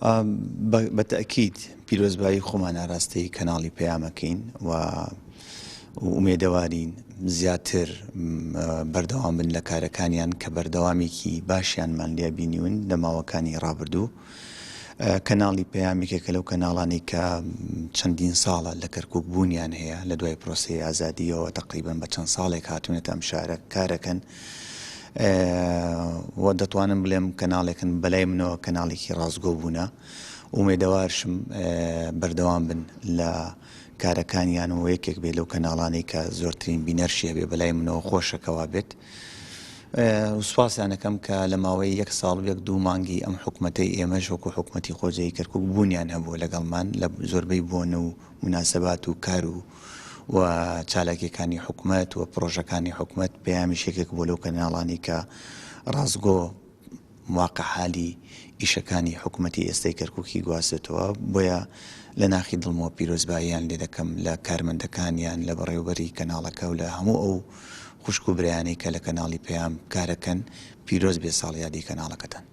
بەتەکید پیرۆزبایی خۆمان ئاراستەی کەناڵی پەیامەکەین و ئومێدەوارین زیاتر بەردەوام بن لە کارەکانیان کە بەردەوامێکی باشیانمان لێ بینیون لە ماوەکانی ڕابردوو. کەناڵی پەیامێکێکە لەو کەناڵانی کە چەندین ساڵە لە کەرکووک بوونیان هەیە لە دوای پرۆسەی ئازادیەوە تقریبەن بە چەند ساڵێک هاتوونێتە ئەم شارە کارەکەن. و دەتوانم بڵێم کەناڵێکن بەلای منەوە کەناڵێکی ڕازگۆ بوونە. ئومێدەوارشم بەردەوام بن لە کارەکانیان و یەکێک بێت لەو کەناڵانەی کە زۆرترین بینەرشی هەبێ بەلای منەوە خۆشەکەوا بێت. سوپاسیانەکەم کە لە ماوەی 1 ساڵ 2 مانگی ئەم حکوومەتەی ئێمەش وەکو حکوومەتی خۆجەی کەرکووک بوونیان هەبووە لەگەڵمان لە زۆربەی بۆنە و مناسەبات و کار و چالاکیەکانی حکوومەت و پرۆژەکانی حکوومەت پەیامیشێکێک بۆ لەو کەناڵانی کە ڕازگۆ واقع حالی ئیشەکانی حکوومەتی ئێستای کەرکووکی گواستێتەوە. بۆیە لە ناخی دڵمەوە پیرۆزباییان لێ دەکەم لە کارمەندەکانیان لە بەڕێوەبەری کەناڵەکە و لە هەموو ئەو خوشک و برایانەی کە لە کەناڵی پەیام کارەکەن. پیرۆز بێ ساڵیادی کەناڵەکەتان.